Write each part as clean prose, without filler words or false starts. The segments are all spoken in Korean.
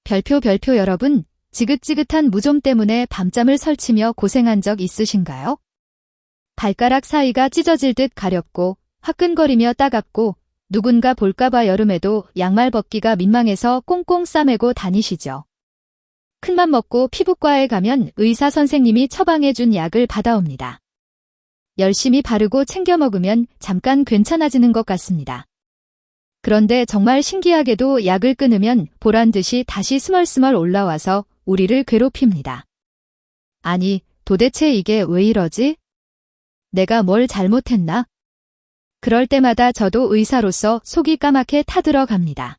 별표 여러분, 지긋지긋한 무좀 때문에 밤잠을 설치며 고생한 적 있으신가요? 발가락 사이가 찢어질 듯 가렵고 화끈거리며 따갑고 누군가 볼까봐 여름에도 양말 벗기가 민망해서 꽁꽁 싸매고 다니시죠. 큰맘 먹고 피부과에 가면 의사 선생님이 처방해준 약을 받아옵니다. 열심히 바르고 챙겨 먹으면 잠깐 괜찮아지는 것 같습니다. 그런데 정말 신기하게도 약을 끊으면 보란듯이 다시 스멀스멀 올라와서 우리를 괴롭힙니다. 아니, 도대체 이게 왜 이러지? 내가 뭘 잘못했나? 그럴 때마다 저도 의사로서 속이 까맣게 타들어갑니다.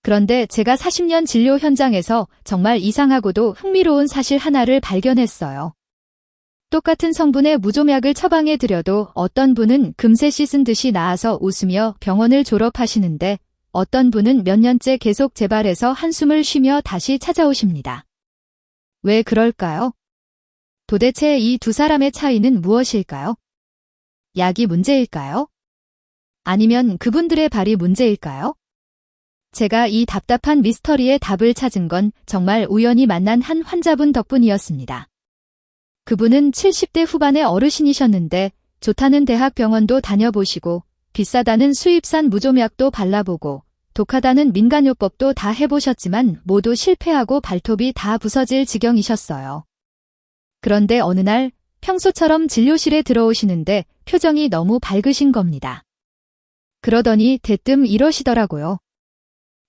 그런데 제가 40년 진료 현장에서 정말 이상하고도 흥미로운 사실 하나를 발견했어요. 똑같은 성분의 무좀약을 처방해 드려도 어떤 분은 금세 씻은 듯이 나아서 웃으며 병원을 졸업하시는데 어떤 분은 몇 년째 계속 재발해서 한숨을 쉬며 다시 찾아오십니다. 왜 그럴까요? 도대체 이 두 사람의 차이는 무엇일까요? 약이 문제일까요? 아니면 그분들의 발이 문제일까요? 제가 이 답답한 미스터리의 답을 찾은 건 정말 우연히 만난 한 환자분 덕분이었습니다. 그분은 70대 후반의 어르신이셨는데 좋다는 대학병원도 다녀보시고 비싸다는 수입산 무좀약도 발라보고 독하다는 민간요법도 다 해보셨지만 모두 실패하고 발톱이 다 부서질 지경이셨어요. 그런데 어느 날 평소처럼 진료실에 들어오시는데 표정이 너무 밝으신 겁니다. 그러더니 대뜸 이러시더라고요.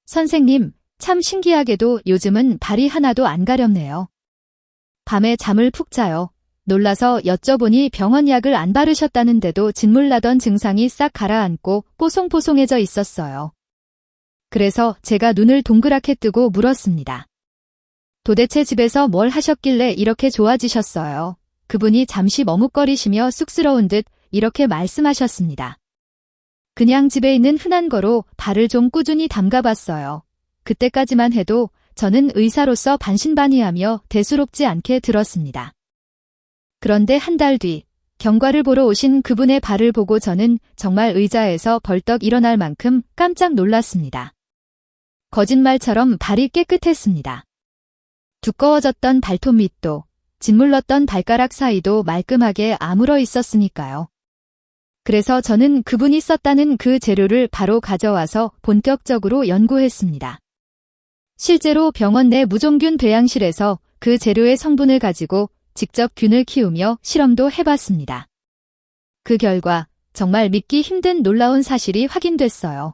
선생님, 참 신기하게도 요즘은 발이 하나도 안 가렵네요. 밤에 잠을 푹 자요. 놀라서 여쭤보니 병원 약을 안 바르셨다는데도 진물나던 증상이 싹 가라앉고 뽀송뽀송해져 있었어요. 그래서 제가 눈을 동그랗게 뜨고 물었습니다. 도대체 집에서 뭘 하셨길래 이렇게 좋아지셨어요? 그분이 잠시 머뭇거리시며 쑥스러운 듯 이렇게 말씀하셨습니다. 그냥 집에 있는 흔한 거로 발을 좀 꾸준히 담가봤어요. 그때까지만 해도 저는 의사로서 반신반의하며 대수롭지 않게 들었습니다. 그런데 한 달 뒤 경과를 보러 오신 그분의 발을 보고 저는 정말 의자에서 벌떡 일어날 만큼 깜짝 놀랐습니다. 거짓말처럼 발이 깨끗했습니다. 두꺼워졌던 발톱 밑도 짓물렀던 발가락 사이도 말끔하게 아물어 있었으니까요. 그래서 저는 그분이 썼다는 그 재료를 바로 가져와서 본격적으로 연구했습니다. 실제로 병원 내 무좀균 배양실에서 그 재료의 성분을 가지고 직접 균을 키우며 실험도 해봤습니다. 그 결과 정말 믿기 힘든 놀라운 사실이 확인됐어요.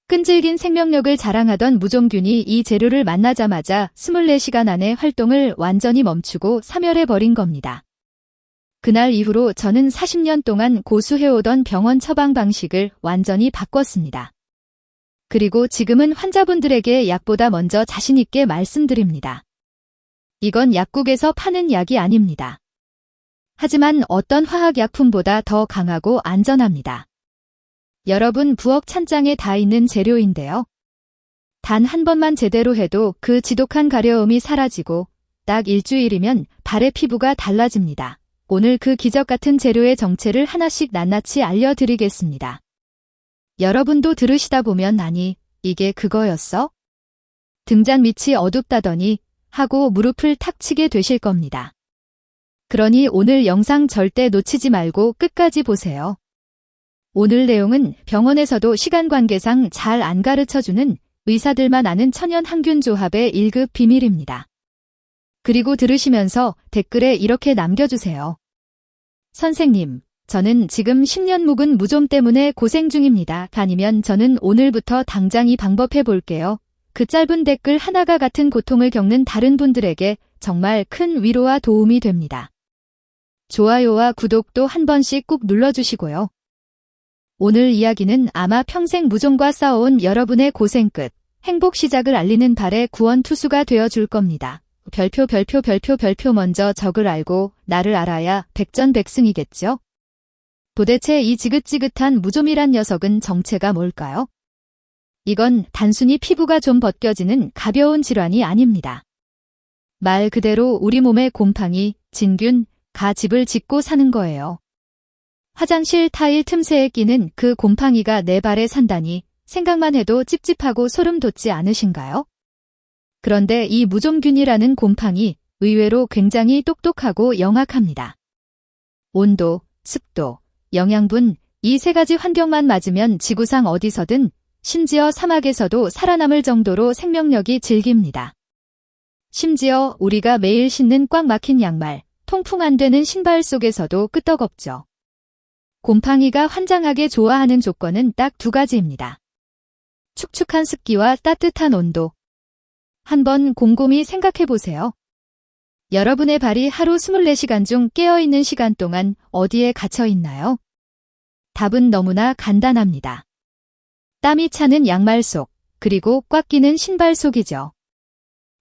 끈질긴 생명력을 자랑하던 무좀균이 이 재료를 만나자마자 24시간 안에 활동을 완전히 멈추고 사멸해버린 겁니다. 그날 이후로 저는 40년 동안 고수해오던 병원 처방 방식을 완전히 바꿨습니다. 그리고 지금은 환자분들에게 약보다 먼저 자신있게 말씀드립니다. 이건 약국에서 파는 약이 아닙니다. 하지만 어떤 화학약품보다 더 강하고 안전합니다. 여러분 부엌 찬장에 다 있는 재료인데요. 단 한 번만 제대로 해도 그 지독한 가려움이 사라지고 딱 일주일이면 발의 피부가 달라집니다. 오늘 그 기적 같은 재료의 정체를 하나씩 낱낱이 알려드리겠습니다. 여러분도 들으시다 보면 아니, 이게 그거였어? 등잔 밑이 어둡다더니 하고 무릎을 탁 치게 되실 겁니다. 그러니 오늘 영상 절대 놓치지 말고 끝까지 보세요. 오늘 내용은 병원에서도 시간 관계상 잘 안 가르쳐주는 의사들만 아는 천연 항균 조합의 1급 비밀입니다. 그리고 들으시면서 댓글에 이렇게 남겨주세요. 선생님, 저는 지금 10년 묵은 무좀 때문에 고생 중입니다. 아니면 저는 오늘부터 당장 이 방법 해볼게요. 그 짧은 댓글 하나가 같은 고통을 겪는 다른 분들에게 정말 큰 위로와 도움이 됩니다. 좋아요와 구독도 한 번씩 꾹 눌러주시고요. 오늘 이야기는 아마 평생 무좀과 싸워온 여러분의 고생 끝, 행복 시작을 알리는 발의 구원 투수가 되어줄 겁니다. 별표 먼저 적을 알고 나를 알아야 백전백승이겠죠? 도대체 이 지긋지긋한 무좀이란 녀석은 정체가 뭘까요? 이건 단순히 피부가 좀 벗겨지는 가벼운 질환이 아닙니다. 말 그대로 우리 몸의 곰팡이, 진균, 가집을 짓고 사는 거예요. 화장실 타일 틈새에 끼는 그 곰팡이가 내 발에 산다니 생각만 해도 찝찝하고 소름 돋지 않으신가요? 그런데 이 무좀균이라는 곰팡이 의외로 굉장히 똑똑하고 영악합니다. 온도, 습도, 영양분, 이 세 가지 환경만 맞으면 지구상 어디서든 심지어 사막에서도 살아남을 정도로 생명력이 질깁니다. 심지어 우리가 매일 신는 꽉 막힌 양말, 통풍 안 되는 신발 속에서도 끄떡없죠. 곰팡이가 환장하게 좋아하는 조건은 딱 두 가지입니다. 축축한 습기와 따뜻한 온도. 한번 곰곰이 생각해 보세요. 여러분의 발이 하루 24시간 중 깨어있는 시간 동안 어디에 갇혀 있나요? 답은 너무나 간단합니다. 땀이 차는 양말 속, 그리고 꽉 끼는 신발 속이죠.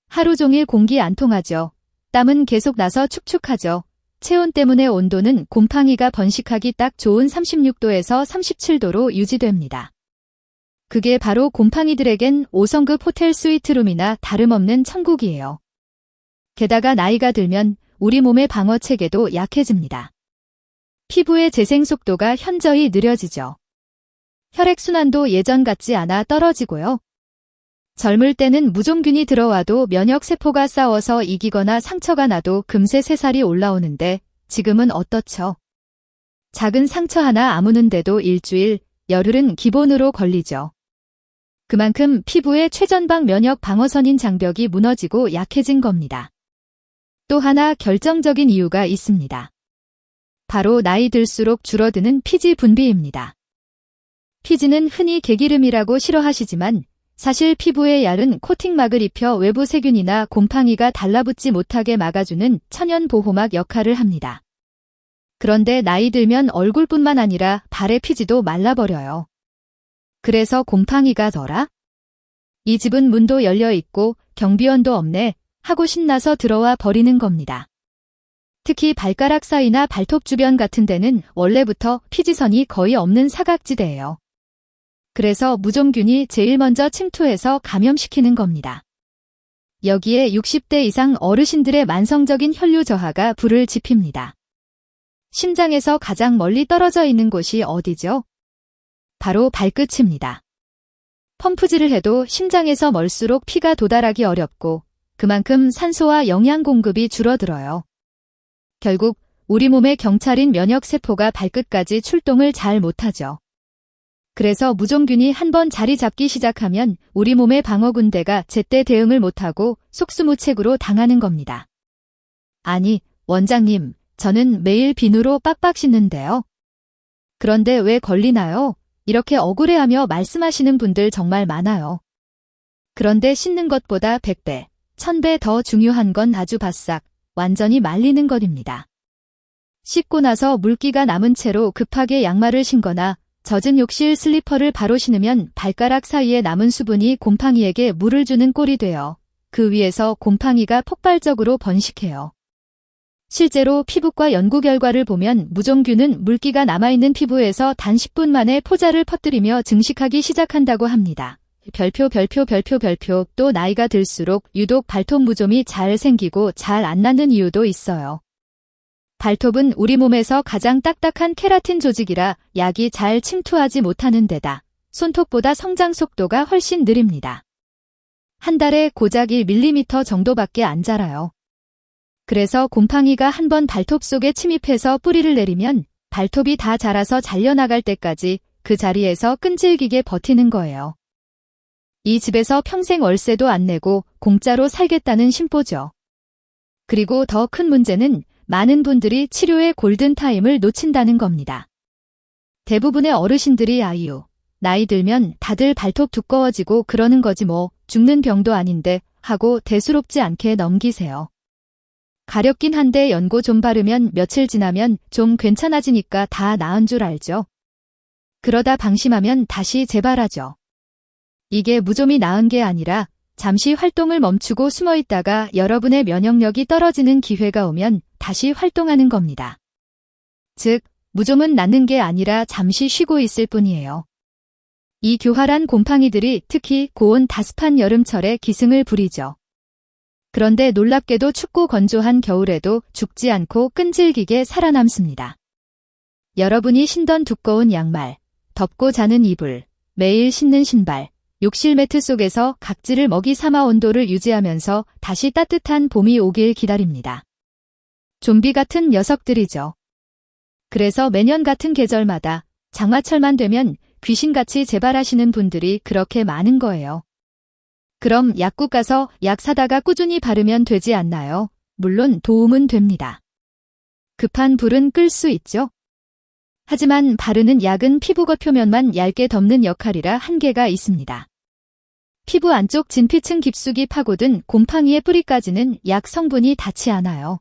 하루 종일 공기 안 통하죠. 땀은 계속 나서 축축하죠. 체온 때문에 온도는 곰팡이가 번식하기 딱 좋은 36도에서 37도로 유지됩니다. 그게 바로 곰팡이들에겐 5성급 호텔 스위트룸이나 다름없는 천국이에요. 게다가 나이가 들면 우리 몸의 방어 체계도 약해집니다. 피부의 재생 속도가 현저히 느려지죠. 혈액순환도 예전 같지 않아 떨어지고요. 젊을 때는 무좀균이 들어와도 면역세포가 싸워서 이기거나 상처가 나도 금세 새살이 올라오는데 지금은 어떻죠? 작은 상처 하나 아무는데도 일주일, 열흘은 기본으로 걸리죠. 그만큼 피부의 최전방 면역 방어선인 장벽이 무너지고 약해진 겁니다. 또 하나 결정적인 이유가 있습니다. 바로 나이 들수록 줄어드는 피지 분비입니다. 피지는 흔히 개기름이라고 싫어하시지만 사실 피부에 얇은 코팅막을 입혀 외부 세균이나 곰팡이가 달라붙지 못하게 막아주는 천연 보호막 역할을 합니다. 그런데 나이 들면 얼굴뿐만 아니라 발의 피지도 말라버려요. 그래서 곰팡이가 더라? 이 집은 문도 열려 있고 경비원도 없네 하고 신나서 들어와 버리는 겁니다. 특히 발가락 사이나 발톱 주변 같은 데는 원래부터 피지선이 거의 없는 사각지대예요. 그래서 무좀균이 제일 먼저 침투해서 감염시키는 겁니다. 여기에 60대 이상 어르신들의 만성적인 혈류 저하가 불을 지핍니다. 심장에서 가장 멀리 떨어져 있는 곳이 어디죠? 바로 발끝입니다. 펌프질을 해도 심장에서 멀수록 피가 도달하기 어렵고 그만큼 산소와 영양 공급이 줄어들어요. 결국 우리 몸의 경찰인 면역세포가 발끝까지 출동을 잘 못하죠. 그래서 무좀균이 한번 자리 잡기 시작하면 우리 몸의 방어군대가 제때 대응을 못하고 속수무책으로 당하는 겁니다. 아니, 원장님, 저는 매일 비누로 빡빡 씻는데요. 그런데 왜 걸리나요? 이렇게 억울해하며 말씀하시는 분들 정말 많아요. 그런데 씻는 것보다 100배, 1000배 더 중요한 건 아주 바싹, 완전히 말리는 것입니다. 씻고 나서 물기가 남은 채로 급하게 양말을 신거나 젖은 욕실 슬리퍼를 바로 신으면 발가락 사이에 남은 수분이 곰팡이에게 물을 주는 꼴이 돼요. 그 위에서 곰팡이가 폭발적으로 번식해요. 실제로 피부과 연구 결과를 보면 무좀균은 물기가 남아있는 피부에서 단 10분 만에 포자를 퍼뜨리며 증식하기 시작한다고 합니다. 별표. 또 나이가 들수록 유독 발톱 무좀이 잘 생기고 잘 안 낫는 이유도 있어요. 발톱은 우리 몸에서 가장 딱딱한 케라틴 조직이라 약이 잘 침투하지 못하는 데다 손톱보다 성장 속도가 훨씬 느립니다. 한 달에 고작 1mm 정도밖에 안 자라요. 그래서 곰팡이가 한번 발톱 속에 침입해서 뿌리를 내리면 발톱이 다 자라서 잘려나갈 때까지 그 자리에서 끈질기게 버티는 거예요. 이 집에서 평생 월세도 안 내고 공짜로 살겠다는 심보죠. 그리고 더 큰 문제는 많은 분들이 치료의 골든타임을 놓친다는 겁니다. 대부분의 어르신들이 아유, 나이 들면 다들 발톱 두꺼워지고 그러는 거지 뭐, 죽는 병도 아닌데 하고 대수롭지 않게 넘기세요. 가렵긴 한데 연고 좀 바르면 며칠 지나면 좀 괜찮아지니까 다 나은 줄 알죠. 그러다 방심하면 다시 재발하죠. 이게 무좀이 나은 게 아니라 잠시 활동을 멈추고 숨어 있다가 여러분의 면역력이 떨어지는 기회가 오면 다시 활동하는 겁니다. 즉, 무좀은 낫는 게 아니라 잠시 쉬고 있을 뿐이에요. 이 교활한 곰팡이들이 특히 고온 다습한 여름철에 기승을 부리죠. 그런데 놀랍게도 춥고 건조한 겨울에도 죽지 않고 끈질기게 살아남습니다. 여러분이 신던 두꺼운 양말, 덮고 자는 이불, 매일 신는 신발, 욕실 매트 속에서 각질을 먹이 삼아 온도를 유지하면서 다시 따뜻한 봄이 오길 기다립니다. 좀비 같은 녀석들이죠. 그래서 매년 같은 계절마다 장마철만 되면 귀신같이 재발하시는 분들이 그렇게 많은 거예요. 그럼 약국 가서 약 사다가 꾸준히 바르면 되지 않나요? 물론 도움은 됩니다. 급한 불은 끌 수 있죠. 하지만 바르는 약은 피부 겉표면만 얇게 덮는 역할이라 한계가 있습니다. 피부 안쪽 진피층 깊숙이 파고든 곰팡이의 뿌리까지는 약 성분이 닿지 않아요.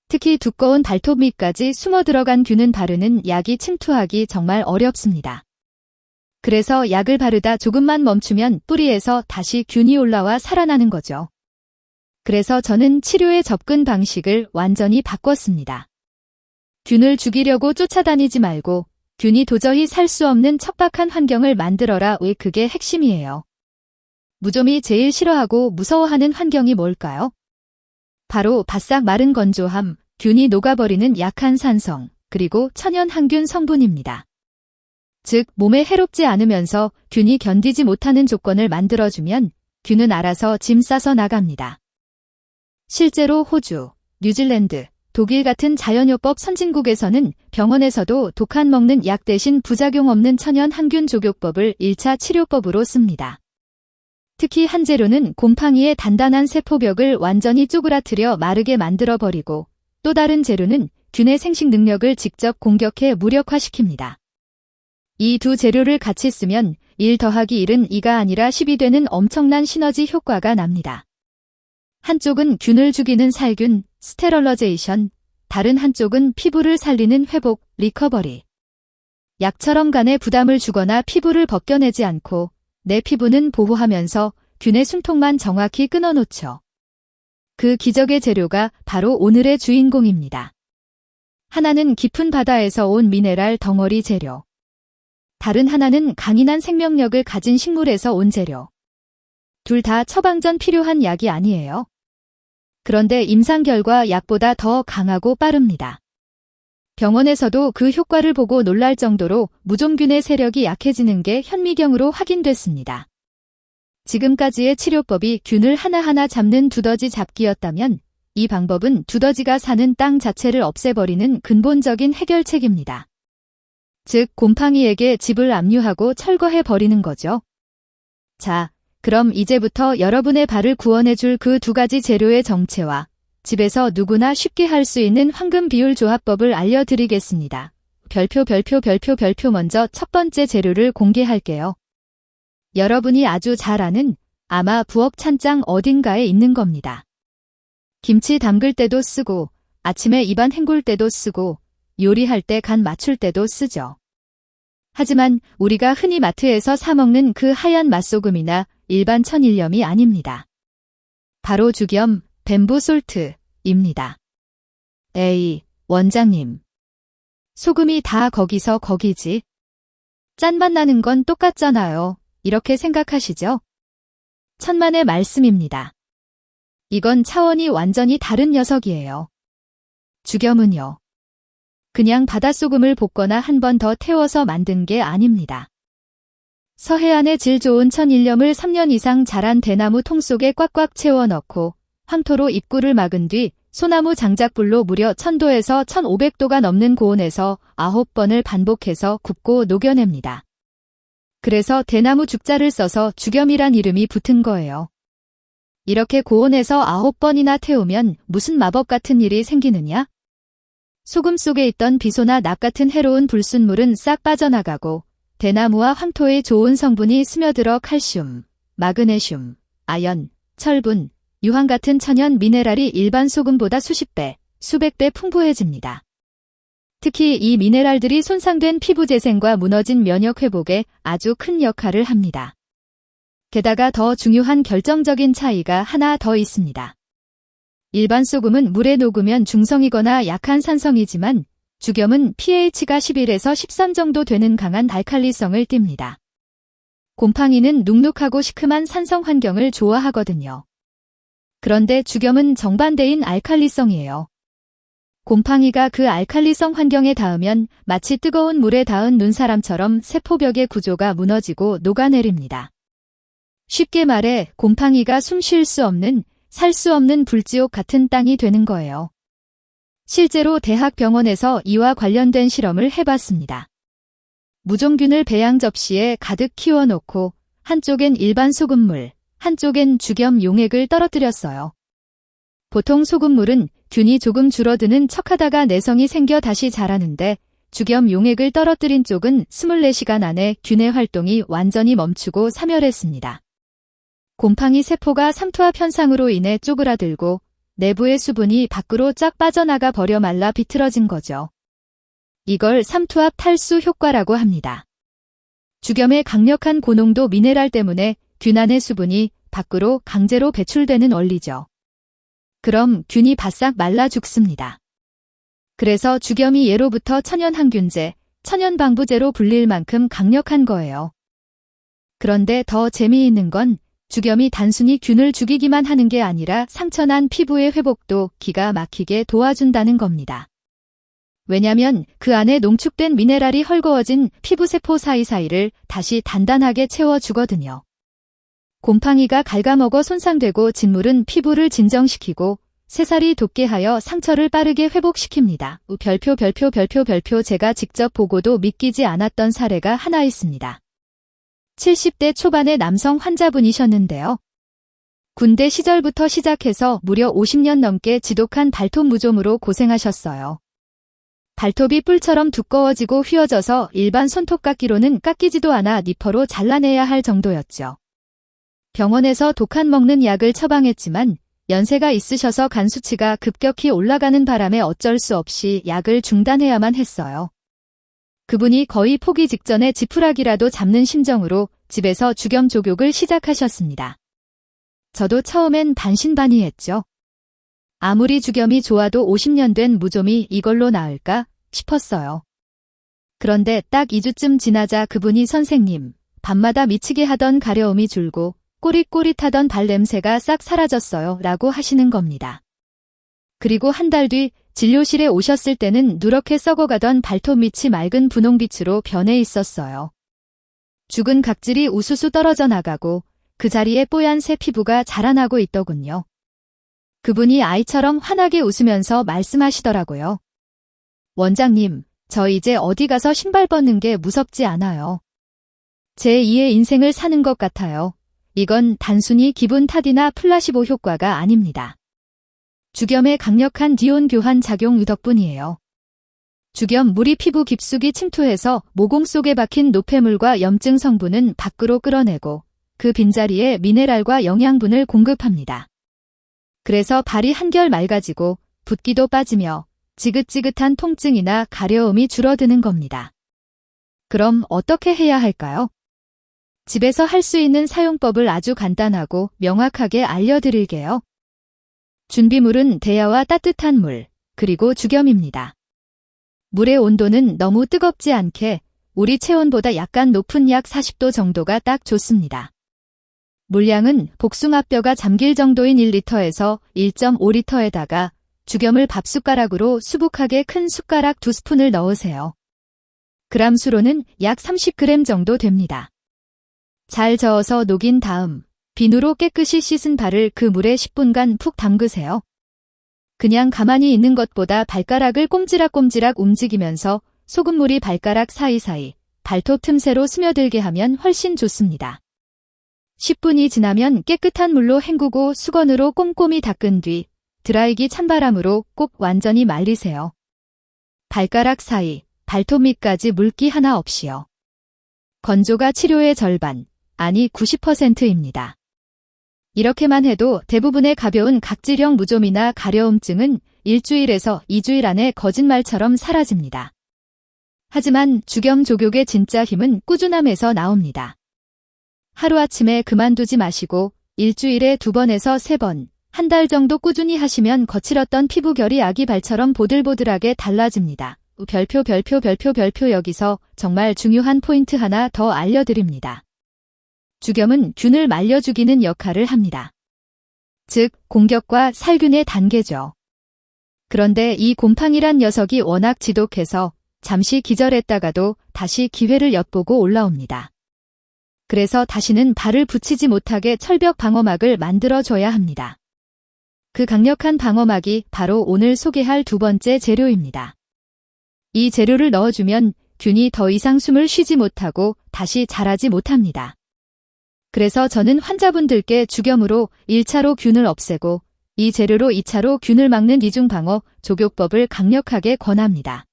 특히 두꺼운 발톱 밑까지 숨어 들어간 균은 바르는 약이 침투하기 정말 어렵습니다. 그래서 약을 바르다 조금만 멈추면 뿌리에서 다시 균이 올라와 살아나는 거죠. 그래서 저는 치료의 접근 방식을 완전히 바꿨습니다. 균을 죽이려고 쫓아다니지 말고 균이 도저히 살 수 없는 척박한 환경을 만들어라. 왜 그게 핵심이에요. 무좀이 제일 싫어하고 무서워하는 환경이 뭘까요? 바로 바싹 마른 건조함, 균이 녹아버리는 약한 산성, 그리고 천연 항균 성분입니다. 즉, 몸에 해롭지 않으면서 균이 견디지 못하는 조건을 만들어주면 균은 알아서 짐 싸서 나갑니다. 실제로 호주, 뉴질랜드, 독일 같은 자연요법 선진국에서는 병원에서도 독한 먹는 약 대신 부작용 없는 천연 항균 조격법을 1차 치료법으로 씁니다. 특히 한 재료는 곰팡이의 단단한 세포벽을 완전히 쪼그라뜨려 마르게 만들어버리고 또 다른 재료는 균의 생식 능력을 직접 공격해 무력화시킵니다. 이 두 재료를 같이 쓰면 1 더하기 1은 2가 아니라 10이 되는 엄청난 시너지 효과가 납니다. 한쪽은 균을 죽이는 살균, 스테럴러제이션, 다른 한쪽은 피부를 살리는 회복, 리커버리. 약처럼 간에 부담을 주거나 피부를 벗겨내지 않고 내 피부는 보호하면서 균의 숨통만 정확히 끊어놓죠. 그 기적의 재료가 바로 오늘의 주인공입니다. 하나는 깊은 바다에서 온 미네랄 덩어리 재료. 다른 하나는 강인한 생명력을 가진 식물에서 온 재료. 둘 다 처방전 필요한 약이 아니에요. 그런데 임상 결과 약보다 더 강하고 빠릅니다. 병원에서도 그 효과를 보고 놀랄 정도로 무좀균의 세력이 약해지는 게 현미경으로 확인됐습니다. 지금까지의 치료법이 균을 하나하나 잡는 두더지 잡기였다면 이 방법은 두더지가 사는 땅 자체를 없애버리는 근본적인 해결책입니다. 즉, 곰팡이에게 집을 압류하고 철거해버리는 거죠. 자, 그럼 이제부터 여러분의 발을 구원해줄 그 두 가지 재료의 정체와 집에서 누구나 쉽게 할 수 있는 황금 비율 조합법을 알려드리겠습니다. 별표 먼저 첫 번째 재료를 공개할게요. 여러분이 아주 잘 아는 아마 부엌 찬장 어딘가에 있는 겁니다. 김치 담글 때도 쓰고 아침에 입안 헹굴 때도 쓰고 요리할 때 간 맞출 때도 쓰죠. 하지만 우리가 흔히 마트에서 사 먹는 그 하얀 맛소금이나 일반 천일염이 아닙니다. 바로 죽염 뱀부솔트입니다. 에이, 원장님. 소금이 다 거기서 거기지. 짠맛 나는 건 똑같잖아요. 이렇게 생각하시죠? 천만의 말씀입니다. 이건 차원이 완전히 다른 녀석이에요. 죽염은요. 그냥 바닷소금을 볶거나 한 번 더 태워서 만든 게 아닙니다. 서해안의 질 좋은 천일염을 3년 이상 자란 대나무 통 속에 꽉꽉 채워 넣고 황토로 입구를 막은 뒤 소나무 장작불로 무려 1000도에서 1500도가 넘는 고온에서 9번을 반복해서 굽고 녹여냅니다. 그래서 대나무 죽자를 써서 죽염이란 이름이 붙은 거예요. 이렇게 고온에서 9번이나 태우면 무슨 마법 같은 일이 생기느냐? 소금 속에 있던 비소나 납 같은 해로운 불순물은 싹 빠져나가고 대나무와 황토의 좋은 성분이 스며들어 칼슘, 마그네슘, 아연, 철분, 유황 같은 천연 미네랄이 일반 소금보다 수십 배, 수백 배 풍부해집니다. 특히 이 미네랄들이 손상된 피부 재생과 무너진 면역 회복에 아주 큰 역할을 합니다. 게다가 더 중요한 결정적인 차이가 하나 더 있습니다. 일반 소금은 물에 녹으면 중성이거나 약한 산성이지만 죽염은 pH가 11에서 13 정도 되는 강한 알칼리성을 띱니다. 곰팡이는 눅눅하고 시큼한 산성 환경을 좋아하거든요. 그런데 죽염은 정반대인 알칼리성이에요. 곰팡이가 그 알칼리성 환경에 닿으면 마치 뜨거운 물에 닿은 눈사람처럼 세포벽의 구조가 무너지고 녹아내립니다. 쉽게 말해 곰팡이가 숨 쉴 수 없는, 살 수 없는 불지옥 같은 땅이 되는 거예요. 실제로 대학병원에서 이와 관련된 실험을 해봤습니다. 무종균을 배양 접시에 가득 키워놓고 한쪽엔 일반 소금물, 한쪽엔 죽염 용액을 떨어뜨렸어요. 보통 소금물은 균이 조금 줄어드는 척하다가 내성이 생겨 다시 자라는데 죽염 용액을 떨어뜨린 쪽은 24시간 안에 균의 활동이 완전히 멈추고 사멸했습니다. 곰팡이 세포가 삼투압 현상으로 인해 쪼그라들고 내부의 수분이 밖으로 쫙 빠져나가 버려 말라 비틀어진 거죠. 이걸 삼투압 탈수 효과라고 합니다. 죽염의 강력한 고농도 미네랄 때문에 균 안의 수분이 밖으로 강제로 배출되는 원리죠. 그럼 균이 바싹 말라 죽습니다. 그래서 죽염이 예로부터 천연항균제, 천연방부제로 불릴 만큼 강력한 거예요. 그런데 더 재미있는 건 죽염이 단순히 균을 죽이기만 하는 게 아니라 상처난 피부의 회복도 기가 막히게 도와준다는 겁니다. 왜냐면 그 안에 농축된 미네랄이 헐거워진 피부세포 사이사이를 다시 단단하게 채워주거든요. 곰팡이가 갉아먹어 손상되고 진물은 피부를 진정시키고 새살이 돋게 하여 상처를 빠르게 회복시킵니다. 별표 제가 직접 보고도 믿기지 않았던 사례가 하나 있습니다. 70대 초반의 남성 환자분이셨는데요. 군대 시절부터 시작해서 무려 50년 넘게 지독한 발톱 무좀으로 고생하셨어요. 발톱이 뿔처럼 두꺼워지고 휘어져서 일반 손톱깎이로는 깎이지도 않아 니퍼로 잘라내야 할 정도였죠. 병원에서 독한 먹는 약을 처방했지만 연세가 있으셔서 간 수치가 급격히 올라가는 바람에 어쩔 수 없이 약을 중단해야만 했어요. 그분이 거의 포기 직전에 지푸라기라도 잡는 심정으로 집에서 죽염 족욕을 시작하셨습니다. 저도 처음엔 반신반의했죠. 아무리 죽염이 좋아도 50년 된 무좀이 이걸로 나을까 싶었어요. 그런데 딱 2주쯤 지나자 그분이 선생님, 밤마다 미치게 하던 가려움이 줄고 꼬릿꼬릿하던 발냄새가 싹 사라졌어요 라고 하시는 겁니다. 그리고 한 달 뒤 진료실에 오셨을 때는 누렇게 썩어가던 발톱 밑이 맑은 분홍빛으로 변해 있었어요. 죽은 각질이 우수수 떨어져 나가고 그 자리에 뽀얀 새 피부가 자라나고 있더군요. 그분이 아이처럼 환하게 웃으면서 말씀하시더라고요. 원장님, 저 이제 어디 가서 신발 벗는 게 무섭지 않아요. 제 2의 인생을 사는 것 같아요. 이건 단순히 기분 탓이나 플라시보 효과가 아닙니다. 죽염의 강력한 디온 교환 작용 덕분이에요. 죽염 물이 피부 깊숙이 침투해서 모공 속에 박힌 노폐물과 염증 성분은 밖으로 끌어내고 그 빈자리에 미네랄과 영양분을 공급합니다. 그래서 발이 한결 맑아지고 붓기도 빠지며 지긋지긋한 통증이나 가려움이 줄어드는 겁니다. 그럼 어떻게 해야 할까요? 집에서 할 수 있는 사용법을 아주 간단하고 명확하게 알려드릴게요. 준비물은 대야와 따뜻한 물, 그리고 죽염입니다. 물의 온도는 너무 뜨겁지 않게 우리 체온보다 약간 높은 약 40도 정도가 딱 좋습니다. 물량은 복숭아뼈가 잠길 정도인 1리터에서 1.5리터에다가 죽염을 밥숟가락으로 수북하게 큰 숟가락 2스푼을 넣으세요. 그람 수로는 약 30g 정도 됩니다. 잘 저어서 녹인 다음 비누로 깨끗이 씻은 발을 그 물에 10분간 푹 담그세요. 그냥 가만히 있는 것보다 발가락을 꼼지락꼼지락 움직이면서 소금물이 발가락 사이사이, 발톱 틈새로 스며들게 하면 훨씬 좋습니다. 10분이 지나면 깨끗한 물로 헹구고 수건으로 꼼꼼히 닦은 뒤 드라이기 찬바람으로 꼭 완전히 말리세요. 발가락 사이, 발톱 밑까지 물기 하나 없이요. 건조가 치료의 절반, 아니 90%입니다. 이렇게만 해도 대부분의 가벼운 각질형 무좀이나 가려움증은 일주일에서 2주일 안에 거짓말처럼 사라집니다. 하지만 죽염 족욕의 진짜 힘은 꾸준함에서 나옵니다. 하루아침에 그만두지 마시고 일주일에 2번에서 3번, 한 달 정도 꾸준히 하시면 거칠었던 피부결이 아기 발처럼 보들보들하게 달라집니다. 별표 여기서 정말 중요한 포인트 하나 더 알려드립니다. 죽염은 균을 말려 죽이는 역할을 합니다. 즉, 공격과 살균의 단계죠. 그런데 이 곰팡이란 녀석이 워낙 지독해서 잠시 기절했다가도 다시 기회를 엿보고 올라옵니다. 그래서 다시는 발을 붙이지 못하게 철벽 방어막을 만들어줘야 합니다. 그 강력한 방어막이 바로 오늘 소개할 두 번째 재료입니다. 이 재료를 넣어주면 균이 더 이상 숨을 쉬지 못하고 다시 자라지 못합니다. 그래서 저는 환자분들께 주겸으로 1차로 균을 없애고 이 재료로 2차로 균을 막는 이중방어 족욕법을 강력하게 권합니다.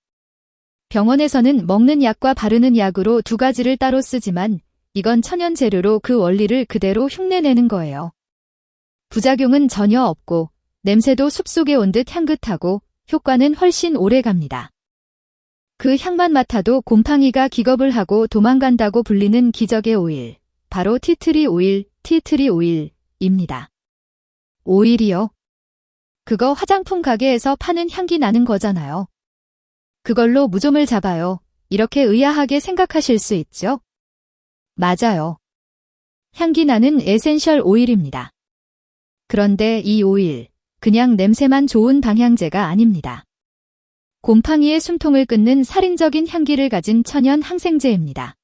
병원에서는 먹는 약과 바르는 약으로 두 가지를 따로 쓰지만 이건 천연 재료로 그 원리를 그대로 흉내내는 거예요. 부작용은 전혀 없고 냄새도 숲속에 온 듯 향긋하고 효과는 훨씬 오래 갑니다. 그 향만 맡아도 곰팡이가 기겁을 하고 도망간다고 불리는 기적의 오일, 바로 티트리 오일, 티트리 오일입니다. 오일이요? 그거 화장품 가게에서 파는 향기 나는 거잖아요. 그걸로 무좀을 잡아요. 이렇게 의아하게 생각하실 수 있죠? 맞아요. 향기 나는 에센셜 오일입니다. 그런데 이 오일, 그냥 냄새만 좋은 방향제가 아닙니다. 곰팡이의 숨통을 끊는 살인적인 향기를 가진 천연 항생제입니다.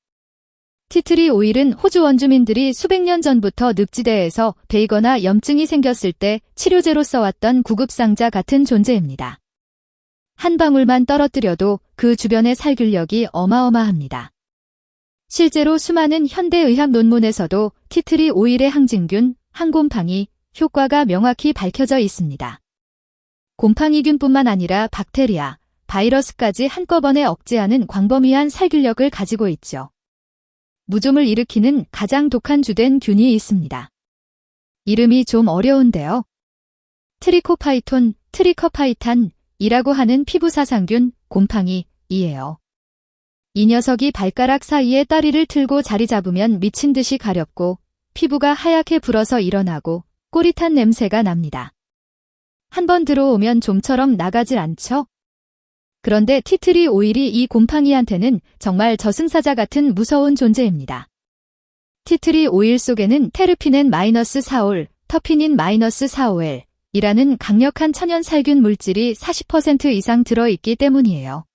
티트리 오일은 호주 원주민들이 수백 년 전부터 늪지대에서 베이거나 염증이 생겼을 때 치료제로 써왔던 구급상자 같은 존재입니다. 한 방울만 떨어뜨려도 그 주변의 살균력이 어마어마합니다. 실제로 수많은 현대의학 논문에서도 티트리 오일의 항진균, 항곰팡이 효과가 명확히 밝혀져 있습니다. 곰팡이균뿐만 아니라 박테리아, 바이러스까지 한꺼번에 억제하는 광범위한 살균력을 가지고 있죠. 무좀을 일으키는 가장 독한 주된 균이 있습니다. 이름이 좀 어려운데요. 트리코파이톤, 트리커파이탄이라고 하는 피부사상균, 곰팡이이에요. 이 녀석이 발가락 사이에 다리를 틀고 자리 잡으면 미친 듯이 가렵고 피부가 하얗게 불어서 일어나고 꼬릿한 냄새가 납니다. 한번 들어오면 좀처럼 나가질 않죠? 그런데 티트리 오일이 이 곰팡이한테는 정말 저승사자 같은 무서운 존재입니다. 티트리 오일 속에는 테르피넨-4올, 터피닌-4OL 이라는 강력한 천연 살균 물질이 40% 이상 들어있기 때문이에요.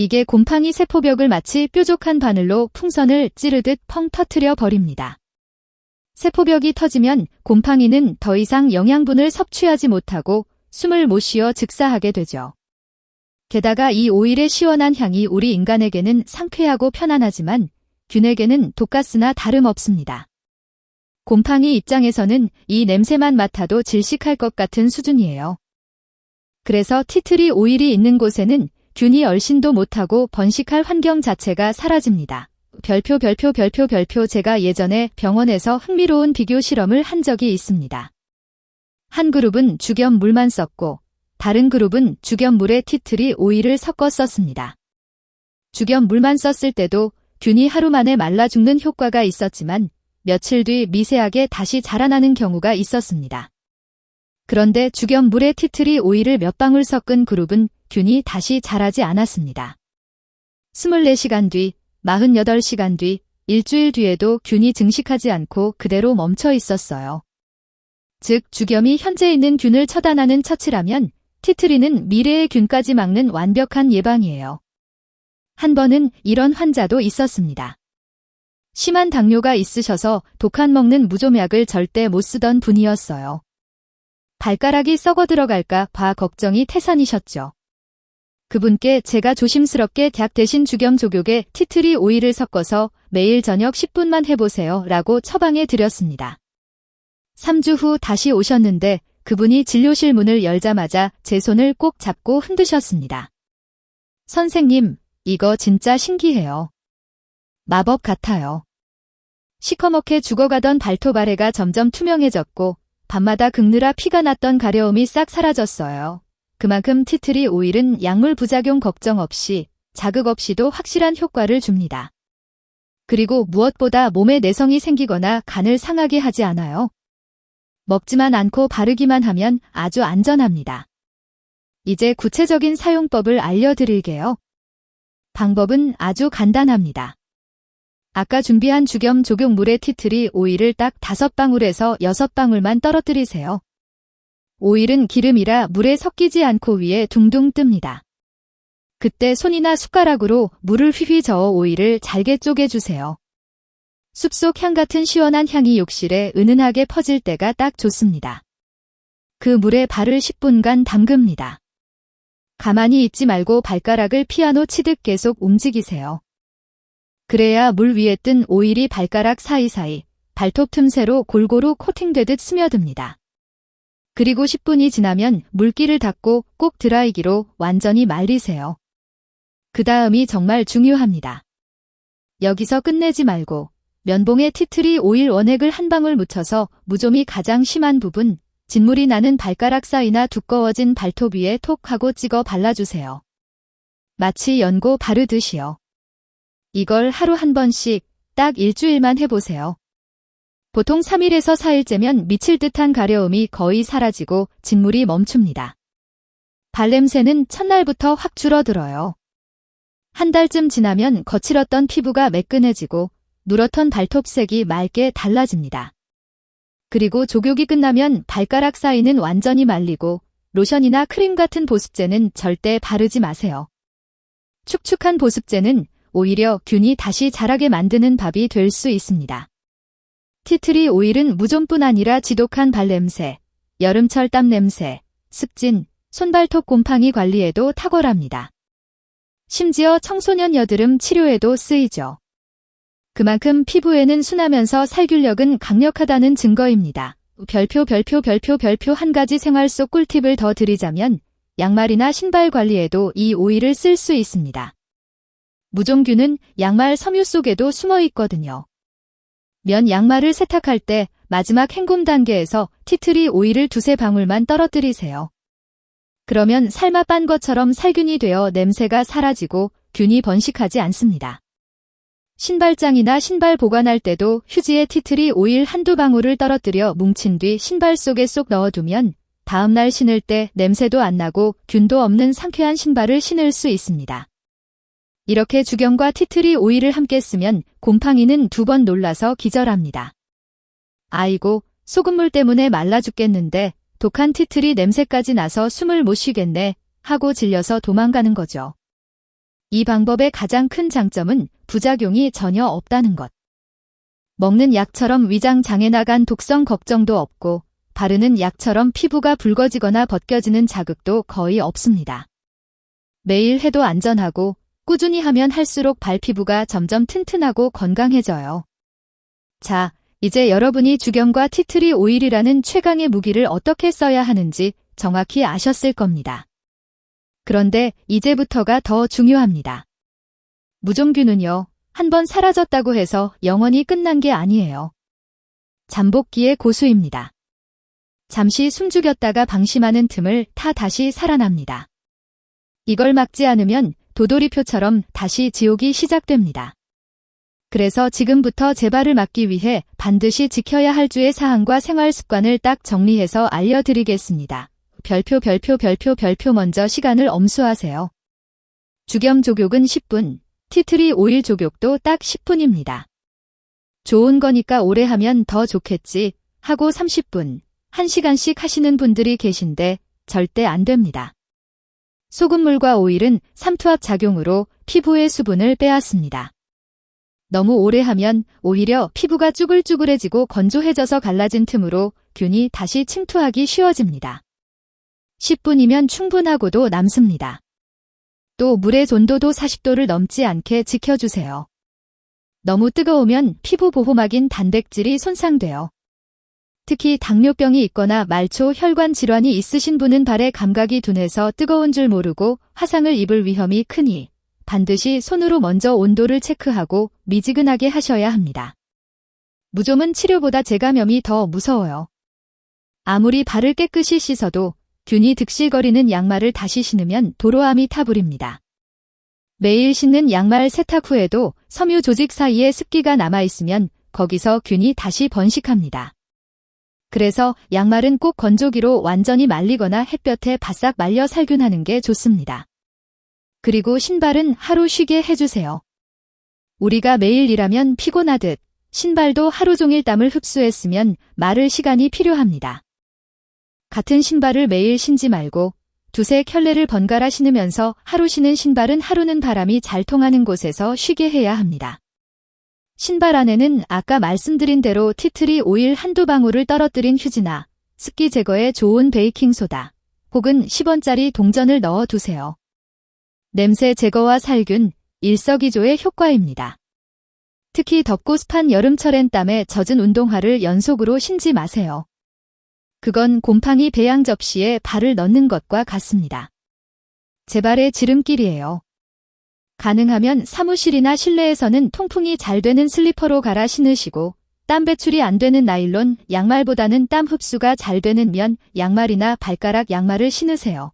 이게 곰팡이 세포벽을 마치 뾰족한 바늘로 풍선을 찌르듯 펑 터트려 버립니다. 세포벽이 터지면 곰팡이는 더 이상 영양분을 섭취하지 못하고 숨을 못 쉬어 즉사하게 되죠. 게다가 이 오일의 시원한 향이 우리 인간에게는 상쾌하고 편안하지만 균에게는 독가스나 다름없습니다. 곰팡이 입장에서는 이 냄새만 맡아도 질식할 것 같은 수준이에요. 그래서 티트리 오일이 있는 곳에는 균이 얼씬도 못하고 번식할 환경 자체가 사라집니다. 별표 제가 예전에 병원에서 흥미로운 비교 실험을 한 적이 있습니다. 한 그룹은 죽염 물만 썼고 다른 그룹은 죽염 물에 티트리 오일을 섞어 썼습니다. 죽염 물만 썼을 때도 균이 하루 만에 말라 죽는 효과가 있었지만 며칠 뒤 미세하게 다시 자라나는 경우가 있었습니다. 그런데 죽염 물에 티트리 오일을 몇 방울 섞은 그룹은 균이 다시 자라지 않았습니다. 24시간 뒤, 48시간 뒤, 일주일 뒤에도 균이 증식하지 않고 그대로 멈춰 있었어요. 즉, 죽염이 현재 있는 균을 처단하는 처치라면 티트리는 미래의 균까지 막는 완벽한 예방이에요. 한 번은 이런 환자도 있었습니다. 심한 당뇨가 있으셔서 독한 먹는 무좀약을 절대 못 쓰던 분이었어요. 발가락이 썩어 들어갈까 봐 걱정이 태산이셨죠. 그분께 제가 조심스럽게 약 대신 죽염 족욕에 티트리 오일을 섞어서 매일 저녁 10분만 해보세요 라고 처방해 드렸습니다. 3주 후 다시 오셨는데 그분이 진료실 문을 열자마자 제 손을 꼭 잡고 흔드셨습니다. 선생님, 이거 진짜 신기해요. 마법 같아요. 시커멓게 죽어가던 발톱 아래가 점점 투명해졌고 밤마다 긁느라 피가 났던 가려움이 싹 사라졌어요. 그만큼 티트리 오일은 약물 부작용 걱정 없이 자극 없이도 확실한 효과를 줍니다. 그리고 무엇보다 몸에 내성이 생기거나 간을 상하게 하지 않아요. 먹지만 않고 바르기만 하면 아주 안전합니다. 이제 구체적인 사용법을 알려드릴게요. 방법은 아주 간단합니다. 아까 준비한 죽염 족욕물에 티트리 오일을 딱 5방울에서 6방울만 떨어뜨리세요. 오일은 기름이라 물에 섞이지 않고 위에 둥둥 뜹니다. 그때 손이나 숟가락으로 물을 휘휘 저어 오일을 잘게 쪼개주세요. 숲속 향 같은 시원한 향이 욕실에 은은하게 퍼질 때가 딱 좋습니다. 그 물에 발을 10분간 담급니다. 가만히 있지 말고 발가락을 피아노 치듯 계속 움직이세요. 그래야 물 위에 뜬 오일이 발가락 사이사이, 발톱 틈새로 골고루 코팅되듯 스며듭니다. 그리고 10분이 지나면 물기를 닦고 꼭 드라이기로 완전히 말리세요. 그 다음이 정말 중요합니다. 여기서 끝내지 말고 면봉에 티트리 오일 원액을 한 방울 묻혀서 무좀이 가장 심한 부분, 진물이 나는 발가락 사이나 두꺼워진 발톱 위에 톡 하고 찍어 발라주세요. 마치 연고 바르듯이요. 이걸 하루 한 번씩 딱 일주일만 해보세요. 보통 3일에서 4일째면 미칠 듯한 가려움이 거의 사라지고 진물이 멈춥니다. 발냄새는 첫날부터 확 줄어들어요. 한 달쯤 지나면 거칠었던 피부가 매끈해지고 누렇던 발톱색이 맑게 달라집니다. 그리고 족욕이 끝나면 발가락 사이는 완전히 말리고 로션이나 크림 같은 보습제는 절대 바르지 마세요. 축축한 보습제는 오히려 균이 다시 자라게 만드는 밥이 될 수 있습니다. 티트리 오일은 무좀뿐 아니라 지독한 발냄새, 여름철 땀냄새, 습진, 손발톱 곰팡이 관리에도 탁월합니다. 심지어 청소년 여드름 치료에도 쓰이죠. 그만큼 피부에는 순하면서 살균력은 강력하다는 증거입니다. 별표 한 가지 생활 속 꿀팁을 더 드리자면 양말이나 신발 관리에도 이 오일을 쓸 수 있습니다. 무좀균은 양말 섬유 속에도 숨어 있거든요. 면 양말을 세탁할 때 마지막 헹굼 단계에서 티트리 오일을 2~3방울만 떨어뜨리세요. 그러면 삶아 빤 것처럼 살균이 되어 냄새가 사라지고 균이 번식하지 않습니다. 신발장이나 신발 보관할 때도 휴지에 티트리 오일 1~2방울을 떨어뜨려 뭉친 뒤 신발 속에 쏙 넣어두면 다음날 신을 때 냄새도 안 나고 균도 없는 상쾌한 신발을 신을 수 있습니다. 이렇게 주경과 티트리 오일을 함께 쓰면 곰팡이는 2번 놀라서 기절합니다. 아이고, 소금물 때문에 말라 죽겠는데 독한 티트리 냄새까지 나서 숨을 못 쉬겠네 하고 질려서 도망가는 거죠. 이 방법의 가장 큰 장점은 부작용이 전혀 없다는 것. 먹는 약처럼 위장 장애 나간 독성 걱정도 없고 바르는 약처럼 피부가 붉어지거나 벗겨지는 자극도 거의 없습니다. 매일 해도 안전하고 꾸준히 하면 할수록 발 피부가 점점 튼튼하고 건강해져요. 자, 이제 여러분이 주경과 티트리 오일이라는 최강의 무기를 어떻게 써야 하는지 정확히 아셨을 겁니다. 그런데 이제부터가 더 중요합니다. 무좀균은요, 한번 사라졌다고 해서 영원히 끝난 게 아니에요. 잠복기의 고수입니다. 잠시 숨죽였다가 방심하는 틈을 타 다시 살아납니다. 이걸 막지 않으면 도돌이표처럼 다시 지옥이 시작됩니다. 그래서 지금부터 재발을 막기 위해 반드시 지켜야 할 주의 사항과 생활 습관을 딱 정리해서 알려드리겠습니다. 별표 먼저 시간을 엄수하세요. 주경 족욕은 10분, 티트리 오일 족욕도 딱 10분입니다. 좋은 거니까 오래 하면 더 좋겠지 하고 30분, 1시간씩 하시는 분들이 계신데 절대 안 됩니다. 소금물과 오일은 삼투압 작용으로 피부의 수분을 빼앗습니다. 너무 오래 하면 오히려 피부가 쭈글쭈글해지고 건조해져서 갈라진 틈으로 균이 다시 침투하기 쉬워집니다. 10분이면 충분하고도 남습니다. 또 물의 온도도 40도를 넘지 않게 지켜주세요. 너무 뜨거우면 피부 보호막인 단백질이 손상돼요. 특히 당뇨병이 있거나 말초 혈관 질환이 있으신 분은 발의 감각이 둔해서 뜨거운 줄 모르고 화상을 입을 위험이 크니 반드시 손으로 먼저 온도를 체크하고 미지근하게 하셔야 합니다. 무좀은 치료보다 재감염이 더 무서워요. 아무리 발을 깨끗이 씻어도 균이 득실거리는 양말을 다시 신으면 도로암이 타부립니다. 매일 신는 양말 세탁 후에도 섬유 조직 사이에 습기가 남아있으면 거기서 균이 다시 번식합니다. 그래서 양말은 꼭 건조기로 완전히 말리거나 햇볕에 바싹 말려 살균하는 게 좋습니다. 그리고 신발은 하루 쉬게 해주세요. 우리가 매일 일하면 피곤하듯 신발도 하루 종일 땀을 흡수했으면 마를 시간이 필요합니다. 같은 신발을 매일 신지 말고 두세 켤레를 번갈아 신으면서 하루 신은 신발은 하루는 바람이 잘 통하는 곳에서 쉬게 해야 합니다. 신발 안에는 아까 말씀드린 대로 티트리 오일 한두 방울을 떨어뜨린 휴지나 습기 제거에 좋은 베이킹소다 혹은 10원짜리 동전을 넣어 두세요. 냄새 제거와 살균, 일석이조의 효과입니다. 특히 덥고 습한 여름철엔 땀에 젖은 운동화를 연속으로 신지 마세요. 그건 곰팡이 배양 접시에 발을 넣는 것과 같습니다. 제 발의 지름길이에요. 가능하면 사무실이나 실내에서는 통풍이 잘 되는 슬리퍼로 갈아 신으시고 땀 배출이 안 되는 나일론 양말보다는 땀 흡수가 잘 되는 면 양말이나 발가락 양말을 신으세요.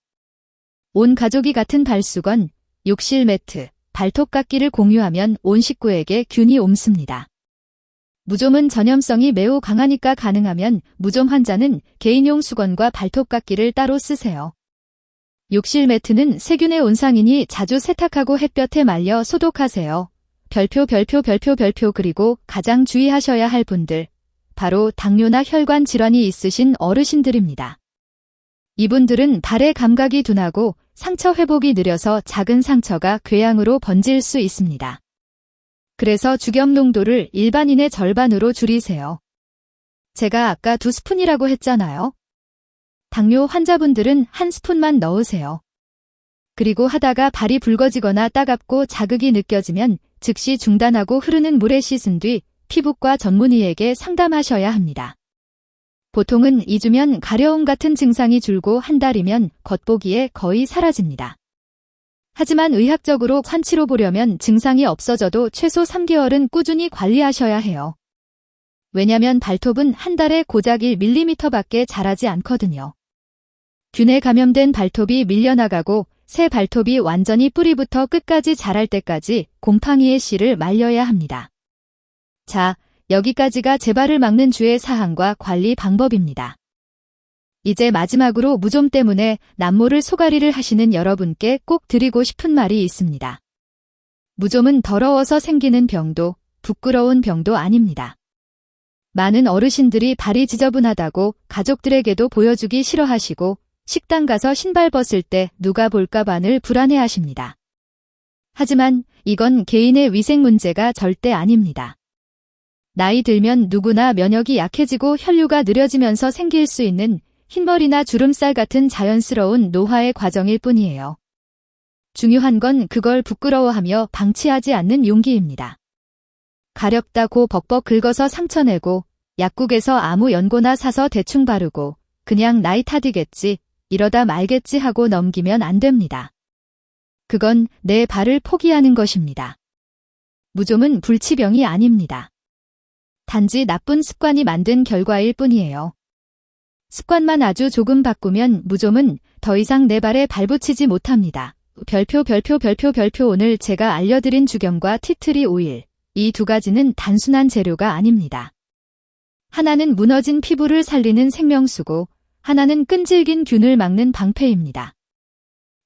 온 가족이 같은 발수건, 욕실 매트, 발톱깎이를 공유하면 온 식구에게 균이 옮습니다. 무좀은 전염성이 매우 강하니까 가능하면 무좀 환자는 개인용 수건과 발톱깎이를 따로 쓰세요. 욕실 매트는 세균의 온상이니 자주 세탁하고 햇볕에 말려 소독하세요. 별표 그리고 가장 주의하셔야 할 분들, 바로 당뇨나 혈관 질환이 있으신 어르신들입니다. 이분들은 발의 감각이 둔하고 상처 회복이 느려서 작은 상처가 궤양으로 번질 수 있습니다. 그래서 죽염 농도를 일반인의 절반으로 줄이세요. 제가 아까 2스푼이라고 했잖아요. 당뇨 환자분들은 1스푼만 넣으세요. 그리고 하다가 발이 붉어지거나 따갑고 자극이 느껴지면 즉시 중단하고 흐르는 물에 씻은 뒤 피부과 전문의에게 상담하셔야 합니다. 보통은 2주면 가려움 같은 증상이 줄고 한 달이면 겉보기에 거의 사라집니다. 하지만 의학적으로 완치로 보려면 증상이 없어져도 최소 3개월은 꾸준히 관리하셔야 해요. 왜냐면 발톱은 한 달에 고작 1mm밖에 자라지 않거든요. 균에 감염된 발톱이 밀려나가고 새 발톱이 완전히 뿌리부터 끝까지 자랄 때까지 곰팡이의 씨를 말려야 합니다. 자, 여기까지가 재발을 막는 주의 사항과 관리 방법입니다. 이제 마지막으로 무좀 때문에 남모를 소가리를 하시는 여러분께 꼭 드리고 싶은 말이 있습니다. 무좀은 더러워서 생기는 병도 부끄러운 병도 아닙니다. 많은 어르신들이 발이 지저분하다고 가족들에게도 보여주기 싫어하시고 식당 가서 신발 벗을 때 누가 볼까봐늘 불안해하십니다. 하지만 이건 개인의 위생 문제가 절대 아닙니다. 나이 들면 누구나 면역이 약해지고 혈류가 느려지면서 생길 수 있는 흰머리나 주름살 같은 자연스러운 노화의 과정일 뿐이에요. 중요한 건 그걸 부끄러워하며 방치하지 않는 용기입니다. 가렵다고 벅벅 긁어서 상처내고 약국에서 아무 연고나 사서 대충 바르고 그냥 나이 탓이겠지, 이러다 말겠지 하고 넘기면 안 됩니다. 그건 내 발을 포기하는 것입니다. 무좀은 불치병이 아닙니다. 단지 나쁜 습관이 만든 결과일 뿐이에요. 습관만 아주 조금 바꾸면 무좀은 더 이상 내 발에 발붙이지 못합니다. 별표 오늘 제가 알려드린 주겸과 티트리 오일, 이 두 가지는 단순한 재료가 아닙니다. 하나는 무너진 피부를 살리는 생명수고 하나는 끈질긴 균을 막는 방패입니다.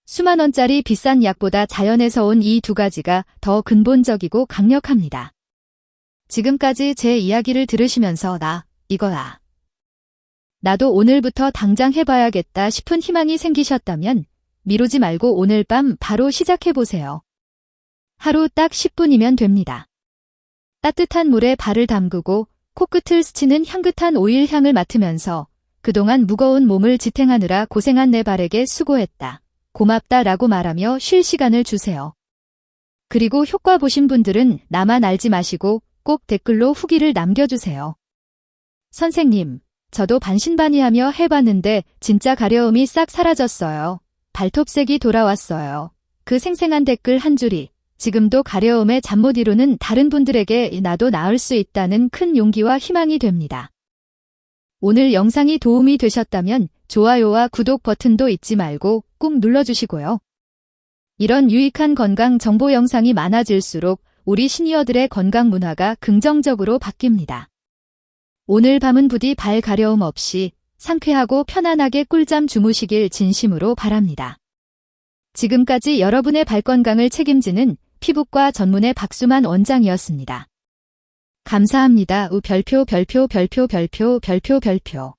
수만 원짜리 비싼 약보다 자연에서 온 이 두 가지가 더 근본적이고 강력합니다. 지금까지 제 이야기를 들으시면서 이거야. 나도 오늘부터 당장 해봐야겠다 싶은 희망이 생기셨다면 미루지 말고 오늘 밤 바로 시작해보세요. 하루 딱 10분이면 됩니다. 따뜻한 물에 발을 담그고 코끝을 스치는 향긋한 오일 향을 맡으면서 그동안 무거운 몸을 지탱하느라 고생한 내 발에게 수고했다, 고맙다 라고 말하며 쉴 시간을 주세요. 그리고 효과 보신 분들은 나만 알지 마시고 꼭 댓글로 후기를 남겨주세요. 선생님, 저도 반신반의하며 해봤는데 진짜 가려움이 싹 사라졌어요. 발톱색이 돌아왔어요. 그 생생한 댓글 한 줄이 지금도 가려움에 잠 못 이루는 다른 분들에게 나도 나을 수 있다는 큰 용기와 희망이 됩니다. 오늘 영상이 도움이 되셨다면 좋아요와 구독 버튼도 잊지 말고 꾹 눌러주시고요. 이런 유익한 건강 정보 영상이 많아질수록 우리 시니어들의 건강 문화가 긍정적으로 바뀝니다. 오늘 밤은 부디 발 가려움 없이 상쾌하고 편안하게 꿀잠 주무시길 진심으로 바랍니다. 지금까지 여러분의 발 건강을 책임지는 피부과 전문의 박수만 원장이었습니다. 감사합니다. 별표.